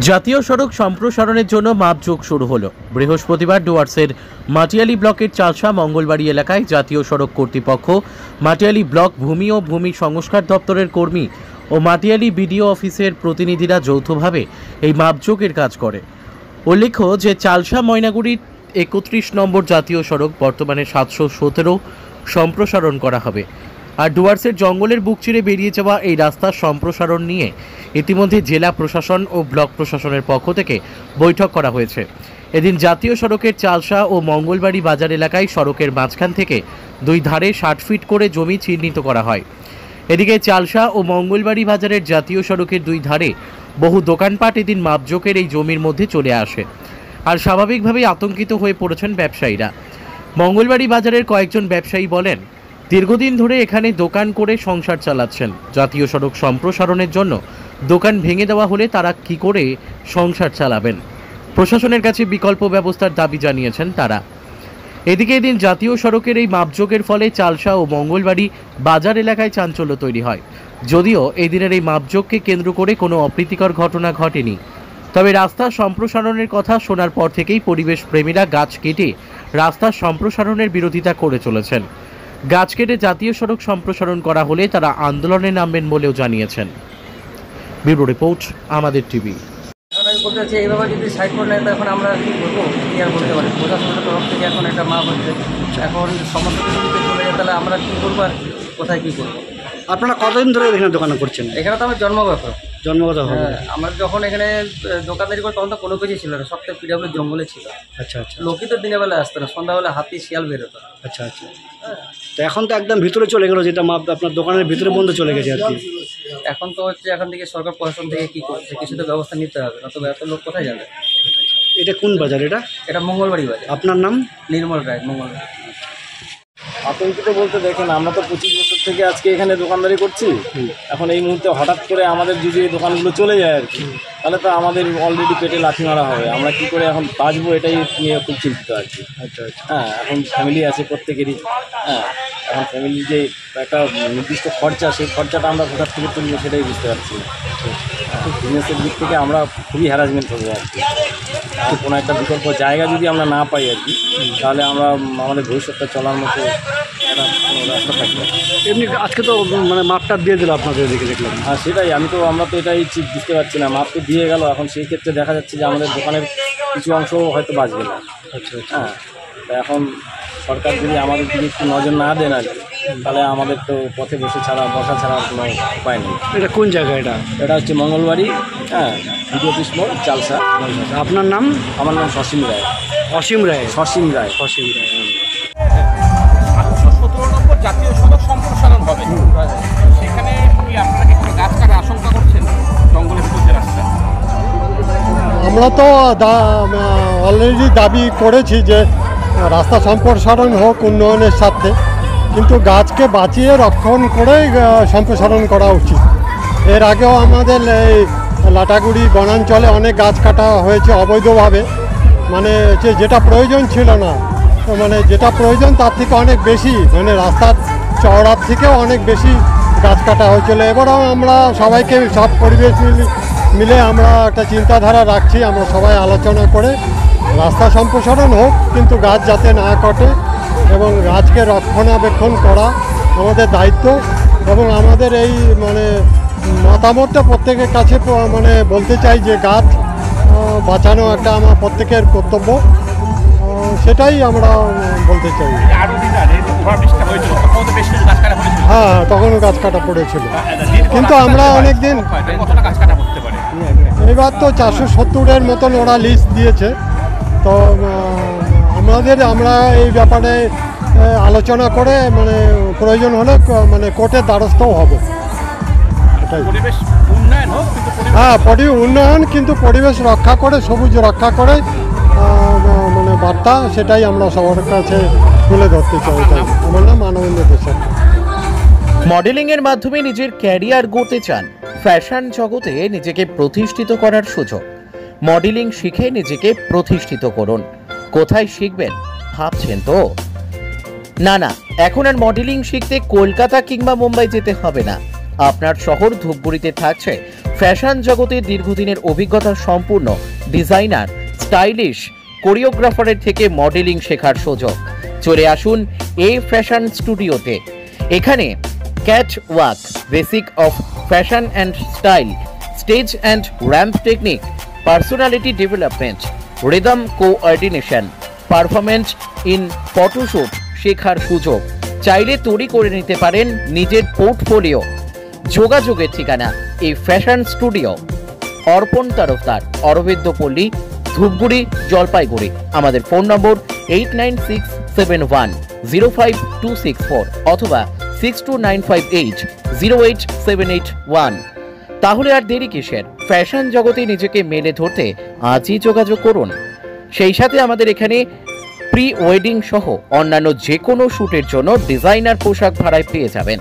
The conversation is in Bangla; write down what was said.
জাতীয় সড়ক সম্প্রসারণের জন্য মাপজোক শুরু হলো। বৃহস্পতিবার ডুয়ার্সের মাটিয়ালি ব্লকের চালসা মঙ্গলবাড়ি এলাকায় জাতীয় সড়ক কর্তৃপক্ষ, মাটিয়ালি ব্লক ভূমি ও ভূমি সংস্কার দপ্তরের কর্মী ও মাটিয়ালি বিডিও অফিসের প্রতিনিধিরা যৌথভাবে এই মাপজোকের কাজ করে। উল্লেখ্য যে চালসা ময়নাগুড়ির ৩১ নম্বর জাতীয় সড়ক বর্তমানে ৭১৭ সম্প্রসারণ করা হবে। আর ডুয়ার্সের জঙ্গলের বুক চিরে বেরিয়ে যাওয়া এই রাস্তার সম্প্রসারণ নিয়ে ইতিমধ্যে জেলা প্রশাসন ও ব্লক প্রশাসনের পক্ষ থেকে বৈঠক করা হয়েছে। এদিন জাতীয় সড়কের চালসা ও মঙ্গলবাড়ি বাজার এলাকায় সড়কের মাঝখান থেকে দুই ধারে ৬০ ফিট করে জমি চিহ্নিত করা হয়। এদিকে চালসা ও মঙ্গলবাড়ি বাজারের জাতীয় সড়কের দুই ধারে বহু দোকানপাট এদিন মাপজোকের এই জমির মধ্যে চলে আসে। আর স্বাভাবিকভাবেই আতঙ্কিত হয়ে পড়েছেন ব্যবসায়ীরা। মঙ্গলবাড়ি বাজারের কয়েকজন ব্যবসায়ী বলেন, দীর্ঘদিন ধরে এখানে দোকান করে সংসার চালাচ্ছেন। জাতীয় সড়ক সম্প্রসারণের জন্য দোকান ভেঙে দেওয়া হলে তারা কি করে সংসার চালাবেন? প্রশাসনের কাছে বিকল্প ব্যবস্থার দাবি জানিয়েছেন তারা। এদিকে এদিন জাতীয় সড়কের এই মাপজোকের ফলে চালসা ও মঙ্গলবাড়ি বাজার এলাকায় চাঞ্চল্য তৈরি হয়। যদিও এই দিনের এই মাপজোককে কেন্দ্র করে কোনো অপ্রীতিকর ঘটনা ঘটেনি, তবে রাস্তা সম্প্রসারণের কথা শোনার পর থেকেই পরিবেশ প্রেমীরা গাছ কেটে রাস্তার সম্প্রসারণের বিরোধিতা করে চলেছেন। গাছ কেটে জাতীয় সড়ক সম্প্রসারণ করা হলে তারা আন্দোলনে নামবেন বলেও জানিয়েছেন। ব্যুরো রিপোর্ট, আমাদের টিভি। বলতে চাচ্ছি এইভাবে যদি সাইড করে নেয় তখন আমরা কী করবো কী আর বলতে পারি। প্রশাসনের তরফ থেকে এখন একটা মাপ হচ্ছে, এখন সমস্ত কিছু যদি চলে যায় তাহলে আমরা কী করবো আর কোথায় কী করবো। আপনারা কতদিন ধরে এখানে দোকান করছেন? এখানে তো আমার জন্মগত। হ্যাঁ, আমরা যখন এখানে দোকানদারি করে তখন তো কোনো কিছুই ছিল না, সব তো পিডাব্লিউ জঙ্গলে ছিল। আচ্ছা আচ্ছা। লোকই তো দিনের বেলা আসতো না, সন্ধ্যাবেলা হাতি শিয়াল বেরোতো। আচ্ছা আচ্ছা। তো এখন তো একদম ভিতরে চলে গেলো, যেটা মাপ আপনার দোকানের ভিতরে বন্ধ চলে গেছে আর কি। এখন তো হচ্ছে এখান থেকে সরকার প্রশাসন থেকে কী করছে, কিছু তো ব্যবস্থা নিতে হবে, নতুবা এত লোক কোথায় যাবে। এটা কোন বাজার? এটা মঙ্গলবাড়ি বাজার। আপনার নাম? নির্মল রায়, মঙ্গলবাড়ি। আতঙ্কিত বলতে দেখেন, আমরা তো ২৫ বছর থেকে আজকে এখানে দোকানদারি করছি। এখন এই মুহূর্তে হঠাৎ করে আমাদের যদি এই দোকানগুলো চলে যায় আর কি, তাহলে তো আমাদের অলরেডি পেটে লাথি মারা হবে। আমরা কি করে এখন বাঁচবো এটাই নিয়ে খুব চিন্তিত আর কি। আচ্ছা আচ্ছা। হ্যাঁ, এখন ফ্যামিলি আছে প্রত্যেকেরই। হ্যাঁ, এখন ফ্যামিলির যে একটা নির্দিষ্ট খরচা, সেই খরচাটা আমরা কোথা থেকে তুলবো সেটাই বুঝতে পারছি না। বিজনেসের দিক থেকে আমরা খুবই হ্যারাসমেন্ট হবো আর কি। আর কোনো একটা বিকল্প জায়গা যদি আমরা না পাই আর কি, তাহলে আমরা আমাদের ভবিষ্যৎটা চলার মতো একটা কোনো রাস্তা থাকবে। এমনি আজকে তো মানে মাপটা দিয়ে দিল আপনাদের দিকে দেখলাম। হ্যাঁ সেটাই, আমরা তো এটাই ঠিক বুঝতে পারছি না। মাপ তো দিয়ে গেল, এখন সেই ক্ষেত্রে দেখা যাচ্ছে যে আমাদের দোকানের কিছু অংশ হয়তো বাঁচবে না। আচ্ছা আচ্ছা। হ্যাঁ, তা এখন সরকার যদি আমাদের দিকে একটু নজর না দেন আর কি, তাহলে আমাদের তো পথে বসা ছাড়া আর কোনো উপায় নেই। এটা কোন জায়গা? এটা হচ্ছে মঙ্গলবাড়ি, হ্যাঁ, বিডিও অফিস মোড়, চালসা। আপনার নাম? আমার নাম সসীম রায়। অসীম রায়। সসীম রায়। ৭১৭ নম্বর জাতীয় সড়ক সম্প্রসারণ হবে, সেখানে কি আপনাকে কোনো গাছ কাটার আশঙ্কা করছেন? জঙ্গলের ভিতরে রাস্তা আমরা তো অলরেডি দাবি করেছি যে রাস্তা সম্প্রসারণ হোক উন্নয়নের সাথে, কিন্তু গাছকে বাঁচিয়ে রক্ষণ করেই সম্প্রসারণ করা উচিত। এর আগেও আমাদের এই লাটাগুড়ি বনাঞ্চলে অনেক গাছ কাটা হয়েছে অবৈধভাবে, মানে যেটা প্রয়োজন ছিল না, মানে যেটা প্রয়োজন তার থেকে অনেক বেশি, মানে রাস্তার চওড়ার থেকেও অনেক বেশি গাছ কাটা হয়েছিল। এবারও আমরা সবাইকে, সব পরিবেশ মিলে আমরা একটা চিন্তাধারা রাখছি, আমরা সবাই আলোচনা করে রাস্তা সম্প্রসারণ হোক, কিন্তু গাছ যাতে না কাটে এবং গাছকে রক্ষণাবেক্ষণ করা আমাদের দায়িত্ব। এবং আমাদের এই মানে মতামতটা প্রত্যেকের কাছে মানে বলতে চাই যে গাছ বাঁচানো একটা আমার প্রত্যেকের কর্তব্য, সেটাই আমরা বলতে চাই। হ্যাঁ, তখনও গাছ কাটা পড়েছিল, কিন্তু আমরা অনেক দিন, এবার তো 470-এর মতন ওরা লিস্ট দিয়েছে। তো আমরা এই ব্যাপারে আলোচনা করে মানে প্রয়োজন হলে মানে কোর্টের দ্বারস্থও হব। হ্যাঁ, উন্নয়ন কিন্তু পরিবেশ রক্ষা করে, সবুজ রক্ষা করে মানে বার্তা, সেটাই আমরা সবার কাছে তুলে ধরতে চাই। আমার নাম আনন্দ দেশাই। মডেলিংয়ের মাধ্যমে নিজের ক্যারিয়ার গড়তে চান? ফ্যাশন জগতে নিজেকে প্রতিষ্ঠিত করার সুযোগ। মডেলিং শিখে নিজেকে প্রতিষ্ঠিত করুন। কোথায় শিখবেন ভাবছেন তো? না, এখন আর মডেলিং শিখতে কলকাতা কিংবা মুম্বাই যেতে হবে না। আপনার শহর ধূপগুড়িতে থাকছে ফ্যাশন জগতে দীর্ঘদিনের অভিজ্ঞতা সম্পূর্ণ ডিজাইনার, স্টাইলিশ কোরিওগ্রাফারের থেকে মডেলিং শেখার সুযোগ। চলে আসুন এই ফ্যাশন স্টুডিওতে। এখানে cat walk, basic of fashion and style, stage and ramp technique, personality development, rhythm coordination, performance in photoshoot শেখার সুযোগ। চাইলে তৈরি করে নিতে পারেন নিজের পোর্টফোলিও। যোগাযোগের ঠিকানা এই ফ্যাশন স্টুডিও, অর্পণ তরফদার, অরবিন্দ পল্লী, ধূপগুড়ি, জলপাইগুড়ি। আমাদের ফোন নম্বর 8967105264 অথবা 6295808781। তাহলে আর দেরি কিসের? ফ্যাশন জগতে নিজেকে মেলে ধরতে আজই যোগাযোগ করুন। সেই সাথে আমাদের এখানে প্রি ওয়েডিং সহ অন্যান্য যে কোনো শ্যুটের জন্য ডিজাইনার পোশাক ভাড়ায় পেয়ে যাবেন।